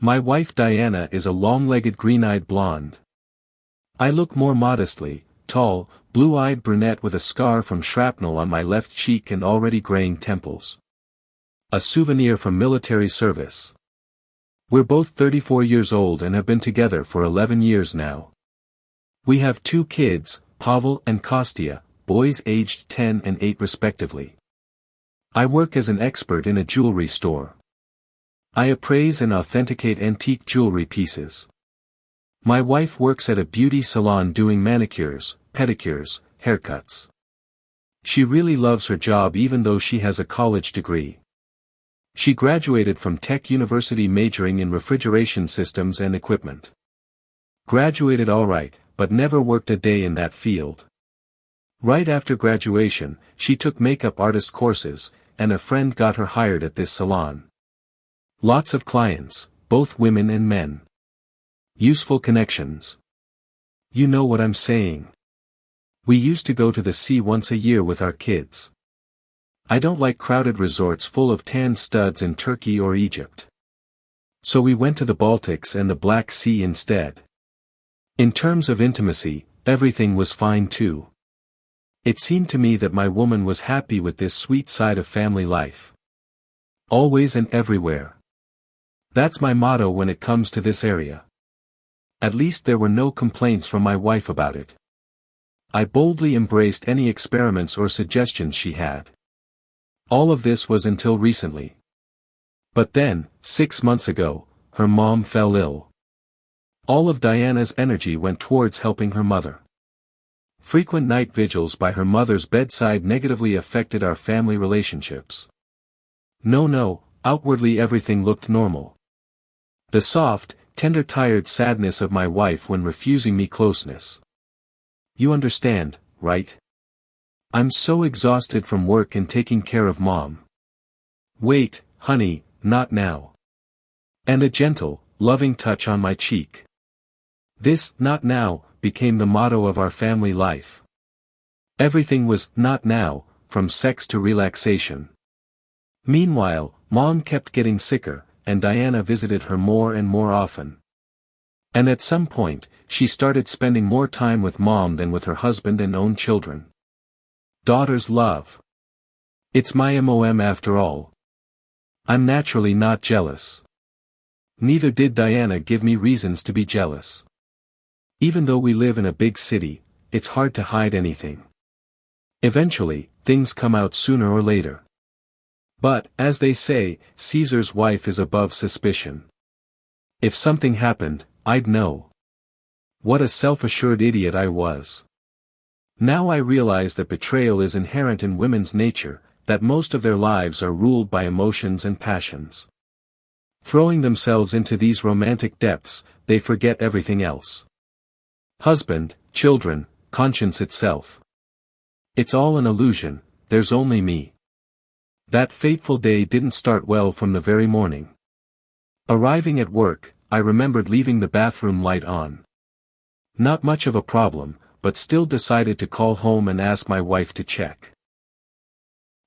My wife Diana is a long-legged green-eyed blonde. I look more modestly, tall, blue-eyed brunette with a scar from shrapnel on my left cheek and already graying temples. A souvenir from military service. We're both 34 years old and have been together for 11 years now. We have 2 kids, Pavel and Kostya, boys aged 10 and 8 respectively. I work as an expert in a jewelry store. I appraise and authenticate antique jewelry pieces. My wife works at a beauty salon doing manicures, pedicures, haircuts. She really loves her job even though she has a college degree. She graduated from Tech University majoring in refrigeration systems and equipment. Graduated alright, but never worked a day in that field. Right after graduation, she took makeup artist courses, and a friend got her hired at this salon. Lots of clients, both women and men. Useful connections. You know what I'm saying. We used to go to the sea once a year with our kids. I don't like crowded resorts full of tan studs in Turkey or Egypt. So we went to the Baltics and the Black Sea instead. In terms of intimacy, everything was fine too. It seemed to me that my woman was happy with this sweet side of family life. Always and everywhere. That's my motto when it comes to this area. At least there were no complaints from my wife about it. I boldly embraced any experiments or suggestions she had. All of this was until recently. But then, 6 months ago, her mom fell ill. All of Diana's energy went towards helping her mother. Frequent night vigils by her mother's bedside negatively affected our family relationships. No, outwardly everything looked normal. The soft, tender tired sadness of my wife when refusing me closeness. You understand, right? I'm so exhausted from work and taking care of mom. Wait, honey, not now. And a gentle, loving touch on my cheek. This, not now, became the motto of our family life. Everything was, not now, from sex to relaxation. Meanwhile, mom kept getting sicker, and Diana visited her more and more often. And at some point, she started spending more time with mom than with her husband and own children. Daughter's love. It's my MOM after all. I'm naturally not jealous. Neither did Diana give me reasons to be jealous. Even though we live in a big city, it's hard to hide anything. Eventually, things come out sooner or later. But, as they say, Caesar's wife is above suspicion. If something happened, I'd know. What a self-assured idiot I was. Now I realize that betrayal is inherent in women's nature, that most of their lives are ruled by emotions and passions. Throwing themselves into these romantic depths, they forget everything else. Husband, children, conscience itself. It's all an illusion, there's only me. That fateful day didn't start well from the very morning. Arriving at work, I remembered leaving the bathroom light on. Not much of a problem, but still decided to call home and ask my wife to check.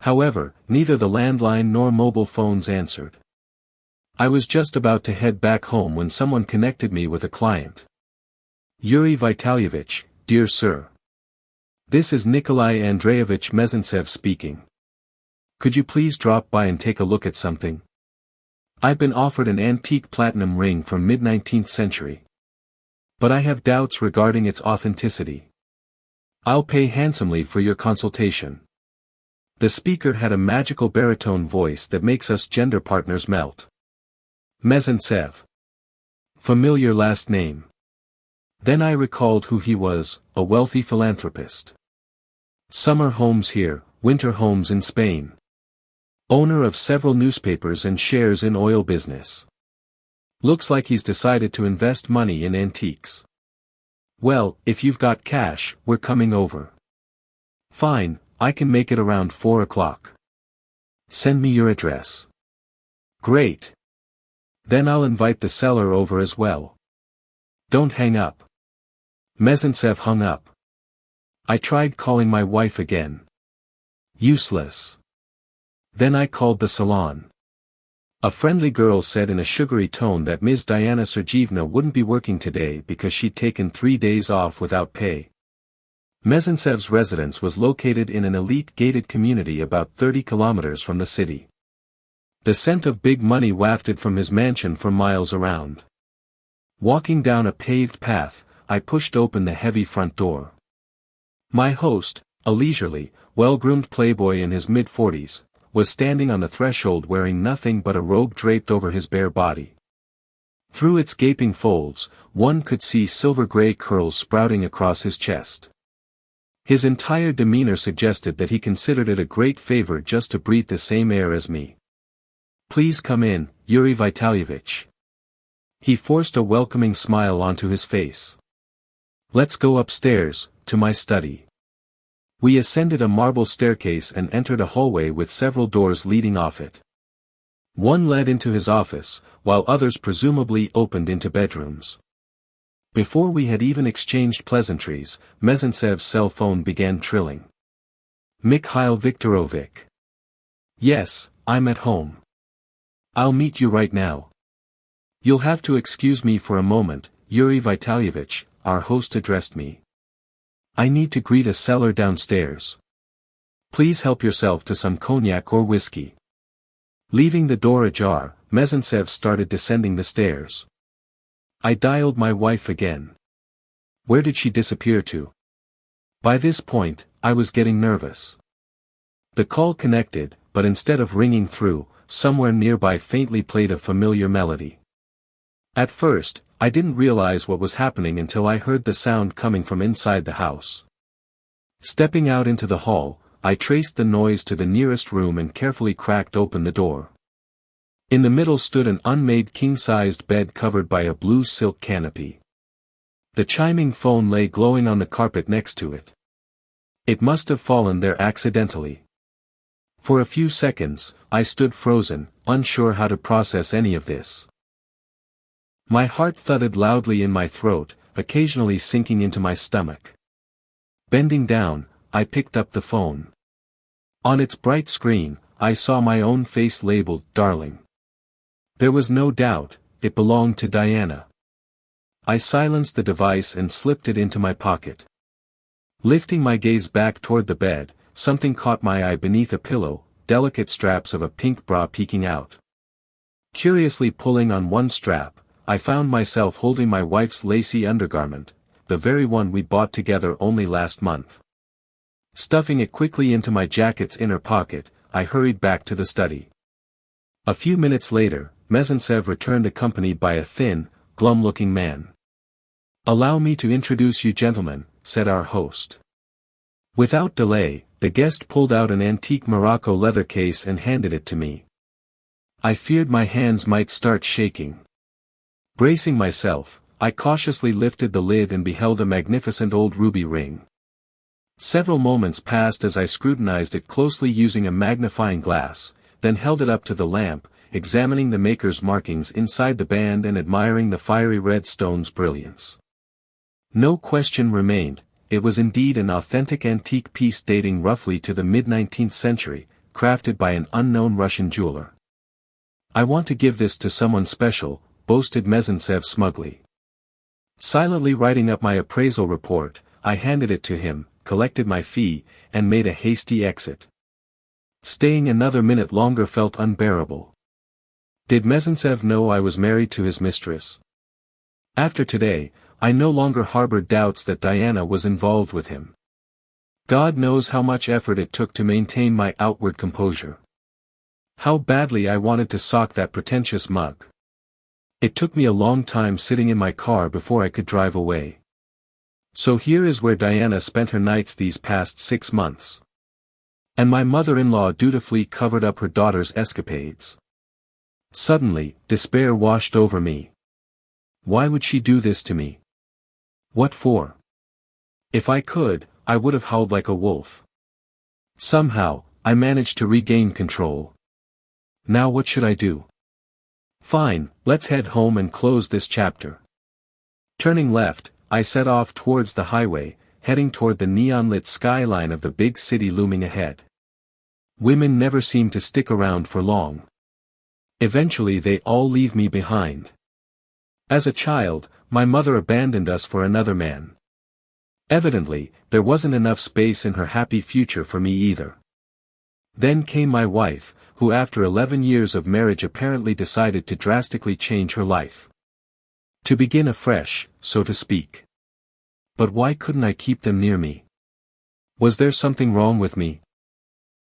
However, neither the landline nor mobile phones answered. I was just about to head back home when someone connected me with a client. Yuri Vitalyevich, dear sir. This is Nikolai Andreevich Mezentsev speaking. Could you please drop by and take a look at something? I've been offered an antique platinum ring from mid-19th century. But I have doubts regarding its authenticity. I'll pay handsomely for your consultation. The speaker had a magical baritone voice that makes us gender partners melt. Mezentsev. Familiar last name. Then I recalled who he was, a wealthy philanthropist. Summer homes here, winter homes in Spain. Owner of several newspapers and shares in oil business. Looks like he's decided to invest money in antiques. Well, if you've got cash, we're coming over. Fine, I can make it around 4 o'clock. Send me your address. Great. Then I'll invite the seller over as well. Don't hang up. Mezentsev hung up. I tried calling my wife again. Useless. Then I called the salon. A friendly girl said in a sugary tone that Ms. Diana Sergeevna wouldn't be working today because she'd taken 3 days off without pay. Mezhentsev's residence was located in an elite gated community about 30 kilometers from the city. The scent of big money wafted from his mansion for miles around. Walking down a paved path, I pushed open the heavy front door. My host, a leisurely, well-groomed playboy in his mid-40s, was standing on the threshold wearing nothing but a robe draped over his bare body. Through its gaping folds, one could see silver-gray curls sprouting across his chest. His entire demeanor suggested that he considered it a great favor just to breathe the same air as me. "Please come in, Yuri Vitalyevich." He forced a welcoming smile onto his face. "Let's go upstairs, to my study." We ascended a marble staircase and entered a hallway with several doors leading off it. One led into his office, while others presumably opened into bedrooms. Before we had even exchanged pleasantries, Mezhentsev's cell phone began trilling. "Mikhail Viktorovich." "Yes, I'm at home. I'll meet you right now." "You'll have to excuse me for a moment, Yuri Vitalyevich," our host addressed me. "I need to greet a seller downstairs. Please help yourself to some cognac or whiskey." Leaving the door ajar, Mezhentsev started descending the stairs. I dialed my wife again. Where did she disappear to? By this point, I was getting nervous. The call connected, but instead of ringing through, somewhere nearby faintly played a familiar melody. At first, I didn't realize what was happening until I heard the sound coming from inside the house. Stepping out into the hall, I traced the noise to the nearest room and carefully cracked open the door. In the middle stood an unmade king-sized bed covered by a blue silk canopy. The chiming phone lay glowing on the carpet next to it. It must have fallen there accidentally. For a few seconds, I stood frozen, unsure how to process any of this. My heart thudded loudly in my throat, occasionally sinking into my stomach. Bending down, I picked up the phone. On its bright screen, I saw my own face labeled "Darling." There was no doubt, it belonged to Diana. I silenced the device and slipped it into my pocket. Lifting my gaze back toward the bed, something caught my eye beneath a pillow, delicate straps of a pink bra peeking out. Curiously pulling on one strap, I found myself holding my wife's lacy undergarment, the very one we bought together only last month. Stuffing it quickly into my jacket's inner pocket, I hurried back to the study. A few minutes later, Mezhentsev returned accompanied by a thin, glum-looking man. "Allow me to introduce you gentlemen," said our host. Without delay, the guest pulled out an antique Morocco leather case and handed it to me. I feared my hands might start shaking. Bracing myself, I cautiously lifted the lid and beheld a magnificent old ruby ring. Several moments passed as I scrutinized it closely using a magnifying glass, then held it up to the lamp, examining the maker's markings inside the band and admiring the fiery red stone's brilliance. No question remained, it was indeed an authentic antique piece dating roughly to the mid-19th century, crafted by an unknown Russian jeweler. "I want to give this to someone special," boasted Mezhentsev smugly. Silently writing up my appraisal report, I handed it to him, collected my fee, and made a hasty exit. Staying another minute longer felt unbearable. Did Mezhentsev know I was married to his mistress? After today, I no longer harbored doubts that Diana was involved with him. God knows how much effort it took to maintain my outward composure. How badly I wanted to sock that pretentious mug. It took me a long time sitting in my car before I could drive away. So here is where Diana spent her nights these past 6 months. And my mother-in-law dutifully covered up her daughter's escapades. Suddenly, despair washed over me. Why would she do this to me? What for? If I could, I would have howled like a wolf. Somehow, I managed to regain control. Now what should I do? Fine, let's head home and close this chapter. Turning left, I set off towards the highway, heading toward the neon-lit skyline of the big city looming ahead. Women never seem to stick around for long. Eventually they all leave me behind. As a child, my mother abandoned us for another man. Evidently, there wasn't enough space in her happy future for me either. Then came my wife, who after 11 years of marriage apparently decided to drastically change her life. To begin afresh, so to speak. But why couldn't I keep them near me? Was there something wrong with me?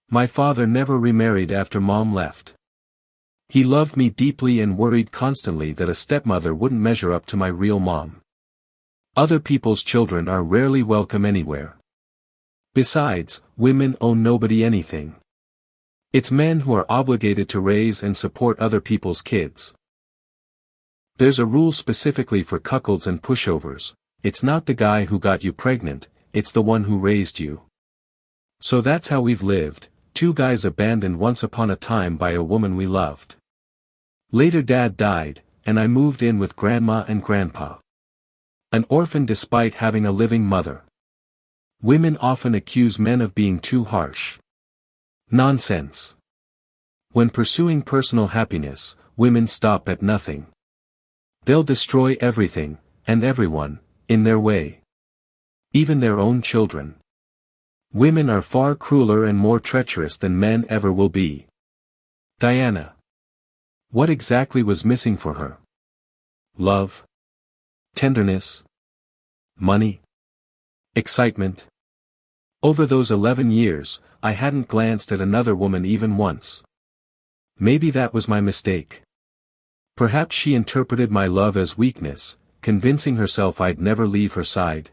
My father never remarried after Mom left. He loved me deeply and worried constantly that a stepmother wouldn't measure up to my real mom. Other people's children are rarely welcome anywhere. Besides, women owe nobody anything. It's men who are obligated to raise and support other people's kids. There's a rule specifically for cuckolds and pushovers: it's not the guy who got you pregnant, it's the one who raised you. So that's how we've lived, two guys abandoned once upon a time by a woman we loved. Later Dad died, and I moved in with Grandma and Grandpa. An orphan despite having a living mother. Women often accuse men of being too harsh. Nonsense. When pursuing personal happiness, women stop at nothing. They'll destroy everything, and everyone, in their way. Even their own children. Women are far crueler and more treacherous than men ever will be. Diana. What exactly was missing for her? Love? Tenderness? Money? Excitement? Over those 11 years, I hadn't glanced at another woman even once. Maybe that was my mistake. Perhaps she interpreted my love as weakness, convincing herself I'd never leave her side.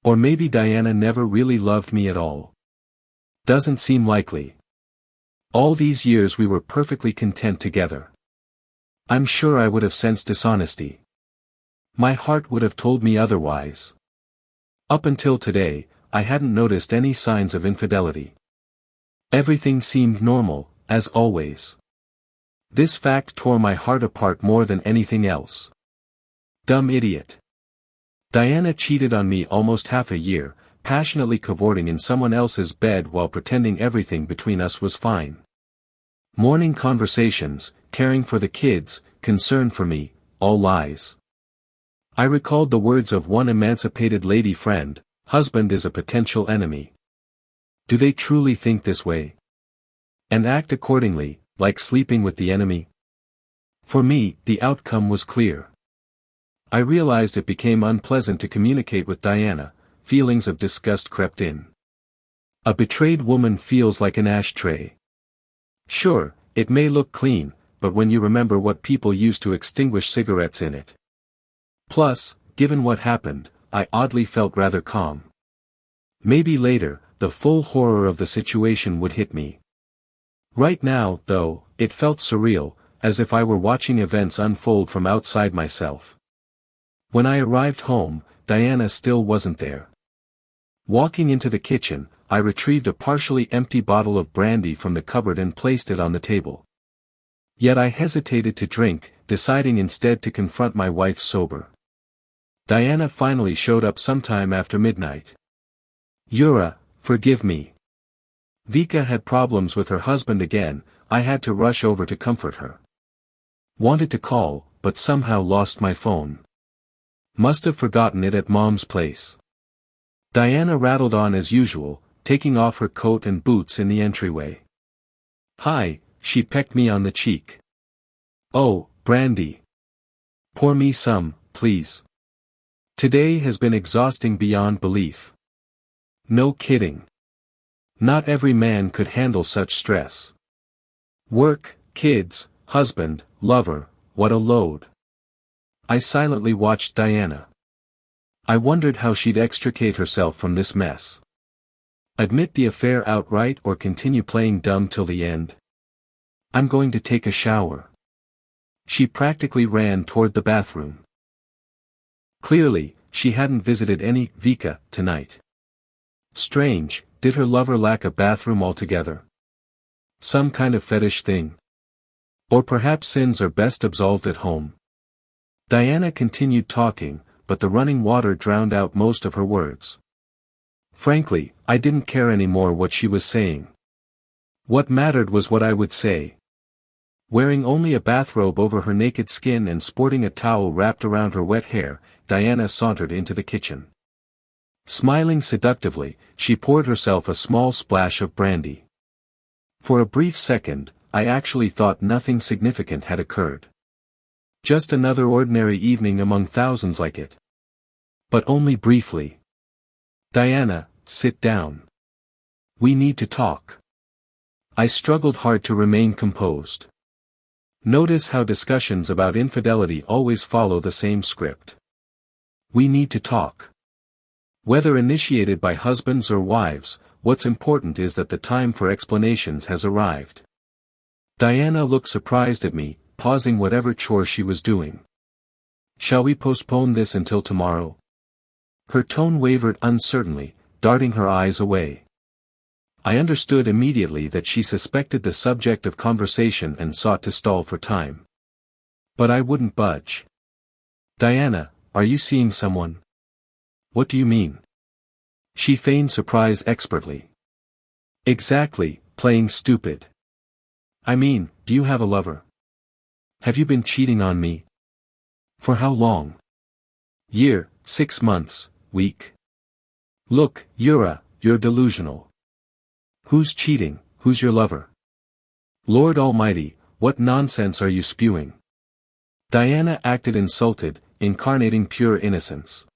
Or maybe Diana never really loved me at all. Doesn't seem likely. All these years we were perfectly content together. I'm sure I would have sensed dishonesty. My heart would have told me otherwise. Up until today, I hadn't noticed any signs of infidelity. Everything seemed normal, as always. This fact tore my heart apart more than anything else. Dumb idiot. Diana cheated on me almost half a year, passionately cavorting in someone else's bed while pretending everything between us was fine. Morning conversations, caring for the kids, concern for me, all lies. I recalled the words of one emancipated lady friend: husband is a potential enemy. Do they truly think this way? And act accordingly, like sleeping with the enemy? For me, the outcome was clear. I realized it became unpleasant to communicate with Diana, feelings of disgust crept in. A betrayed woman feels like an ashtray. Sure, it may look clean, but when you remember what people used to extinguish cigarettes in it. Plus, given what happened, I oddly felt rather calm. Maybe later, the full horror of the situation would hit me. Right now, though, it felt surreal, as if I were watching events unfold from outside myself. When I arrived home, Diana still wasn't there. Walking into the kitchen, I retrieved a partially empty bottle of brandy from the cupboard and placed it on the table. Yet I hesitated to drink, deciding instead to confront my wife sober. Diana finally showed up sometime after midnight. Yura, forgive me. Vika had problems with her husband again, I had to rush over to comfort her. Wanted to call, but somehow lost my phone. Must have forgotten it at Mom's place. Diana rattled on as usual, taking off her coat and boots in the entryway. Hi, she pecked me on the cheek. Oh, brandy. Pour me some, please. Today has been exhausting beyond belief. No kidding. Not every man could handle such stress. Work, kids, husband, lover, what a load. I silently watched Diana. I wondered how she'd extricate herself from this mess. Admit the affair outright or continue playing dumb till the end? I'm going to take a shower. She practically ran toward the bathroom. Clearly, she hadn't visited any Vika tonight. Strange, did her lover lack a bathroom altogether? Some kind of fetish thing? Or perhaps sins are best absolved at home? Diana continued talking, but the running water drowned out most of her words. Frankly, I didn't care anymore what she was saying. What mattered was what I would say. Wearing only a bathrobe over her naked skin and sporting a towel wrapped around her wet hair, Diana sauntered into the kitchen. Smiling seductively, she poured herself a small splash of brandy. For a brief second, I actually thought nothing significant had occurred. Just another ordinary evening among thousands like it. But only briefly. "Diana, sit down. We need to talk." I struggled hard to remain composed. Notice how discussions about infidelity always follow the same script. We need to talk. Whether initiated by husbands or wives, what's important is that the time for explanations has arrived. Diana looked surprised at me, pausing whatever chore she was doing. "Shall we postpone this until tomorrow?" Her tone wavered uncertainly, darting her eyes away. I understood immediately that she suspected the subject of conversation and sought to stall for time. But I wouldn't budge. "Diana, are you seeing someone?" "What do you mean?" She feigned surprise expertly. "Exactly, playing stupid. I mean, do you have a lover? Have you been cheating on me?" "For how long?" "Year, 6 months, week." "Look, Yura, you're delusional. Who's cheating, who's your lover? Lord Almighty, what nonsense are you spewing?" Diana acted insulted, incarnating pure innocence.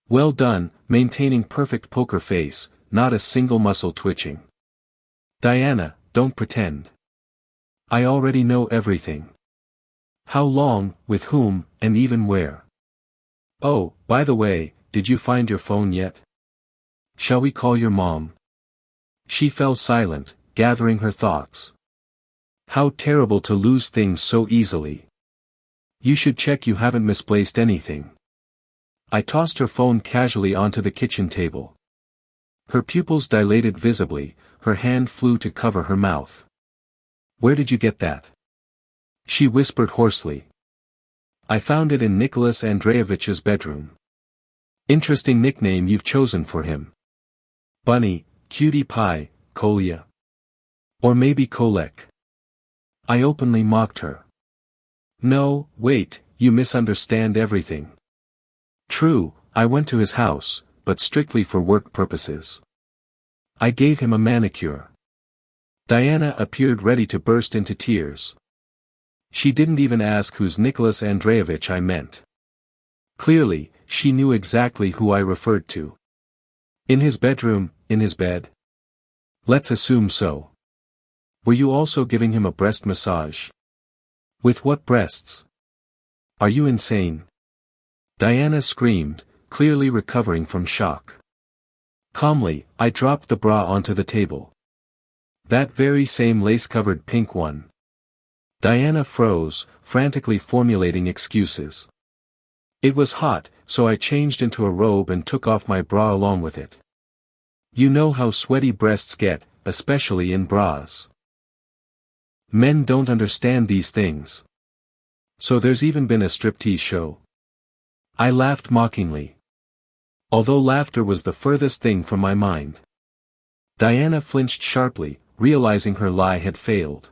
Well done, maintaining perfect poker face, not a single muscle twitching. "Diana, don't pretend. I already know everything. How long, with whom, and even where. Oh, by the way, did you find your phone yet? Shall we call your mom?" She fell silent, gathering her thoughts. How terrible to lose things so easily. "You should check you haven't misplaced anything." I tossed her phone casually onto the kitchen table. Her pupils dilated visibly, her hand flew to cover her mouth. "Where did you get that?" She whispered hoarsely. "I found it in Nicholas Andreevich's bedroom." "Interesting nickname you've chosen for him. Bunny, Cutie Pie, Kolya. Or maybe Kolek." I openly mocked her. "No, wait, you misunderstand everything. True, I went to his house, but strictly for work purposes. I gave him a manicure." Diana appeared ready to burst into tears. She didn't even ask whose Nicholas Andreevich I meant. Clearly, she knew exactly who I referred to. "In his bedroom, in his bed?" "Let's assume so." "Were you also giving him a breast massage?" "With what breasts? Are you insane?" Diana screamed, clearly recovering from shock. Calmly, I dropped the bra onto the table. "That very same lace-covered pink one." Diana froze, frantically formulating excuses. "It was hot, so I changed into a robe and took off my bra along with it. You know how sweaty breasts get, especially in bras. Men don't understand these things. So there's even been a striptease show." I laughed mockingly. Although laughter was the furthest thing from my mind. Diana flinched sharply, realizing her lie had failed.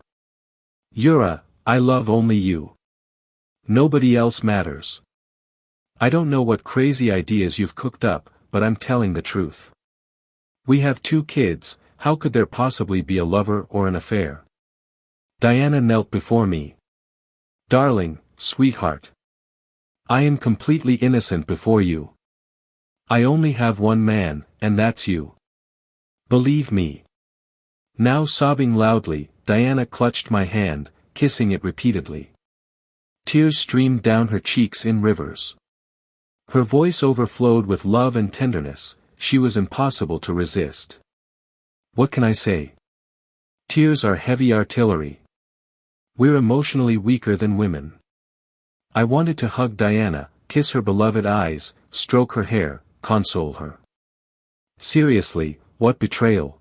"Yura, I love only you. Nobody else matters. I don't know what crazy ideas you've cooked up, but I'm telling the truth. We have 2 kids, how could there possibly be a lover or an affair?" Diana knelt before me. "Darling, sweetheart. I am completely innocent before you. I only have one man, and that's you. Believe me." Now sobbing loudly, Diana clutched my hand, kissing it repeatedly. Tears streamed down her cheeks in rivers. Her voice overflowed with love and tenderness, she was impossible to resist. What can I say? Tears are heavy artillery. We're emotionally weaker than women. I wanted to hug Diana, kiss her beloved eyes, stroke her hair, console her. Seriously, what betrayal?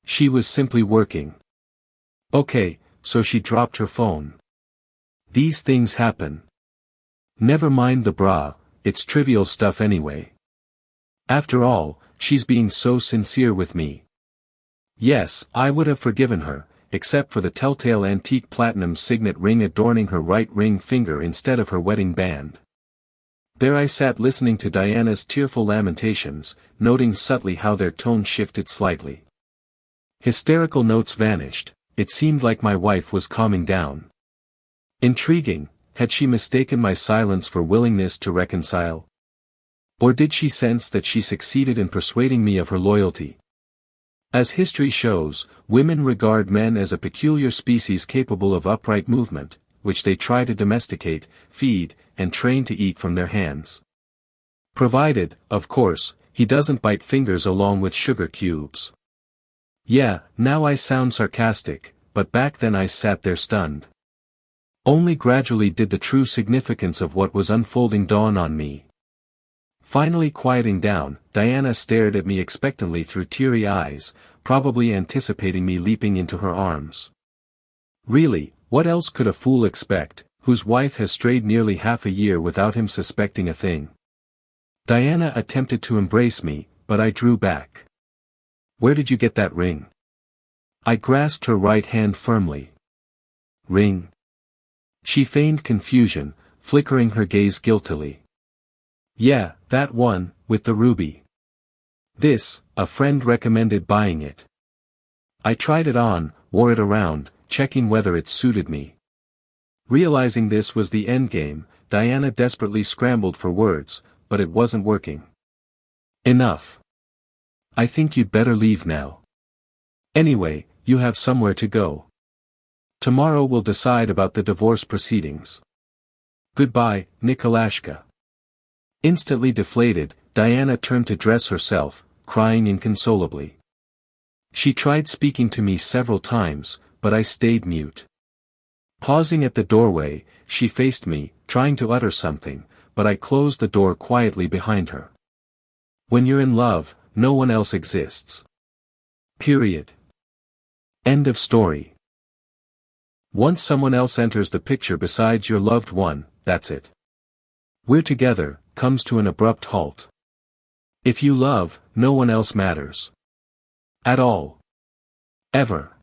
She was simply working. Okay, so she dropped her phone. These things happen. Never mind the bra, it's trivial stuff anyway. After all, she's being so sincere with me. Yes, I would have forgiven her, except for the telltale antique platinum signet ring adorning her right ring finger instead of her wedding band. There I sat listening to Diana's tearful lamentations, noting subtly how their tone shifted slightly. Hysterical notes vanished. It seemed like my wife was calming down. Intriguing, had she mistaken my silence for willingness to reconcile? Or did she sense that she succeeded in persuading me of her loyalty? As history shows, women regard men as a peculiar species capable of upright movement, which they try to domesticate, feed, and train to eat from their hands. Provided, of course, he doesn't bite fingers along with sugar cubes. Yeah, now I sound sarcastic, but back then I sat there stunned. Only gradually did the true significance of what was unfolding dawn on me. Finally quieting down, Diana stared at me expectantly through teary eyes, probably anticipating me leaping into her arms. Really, what else could a fool expect, whose wife has strayed nearly half a year without him suspecting a thing? Diana attempted to embrace me, but I drew back. Where did you get that ring? I grasped her right hand firmly. Ring? She feigned confusion, flickering her gaze guiltily. Yeah, that one, with the ruby. A friend recommended buying it. I tried it on, wore it around, checking whether it suited me. Realizing this was the endgame, Diana desperately scrambled for words, but it wasn't working. Enough. I think you'd better leave now. Anyway, you have somewhere to go. Tomorrow we'll decide about the divorce proceedings. Goodbye, Nikolashka. Instantly deflated, Diana turned to dress herself, crying inconsolably. She tried speaking to me several times, but I stayed mute. Pausing at the doorway, she faced me, trying to utter something, but I closed the door quietly behind her. When you're in love, no one else exists. Period. End of story. Once someone else enters the picture besides your loved one, that's it. We're together, comes to an abrupt halt. If you love, no one else matters. At all. Ever.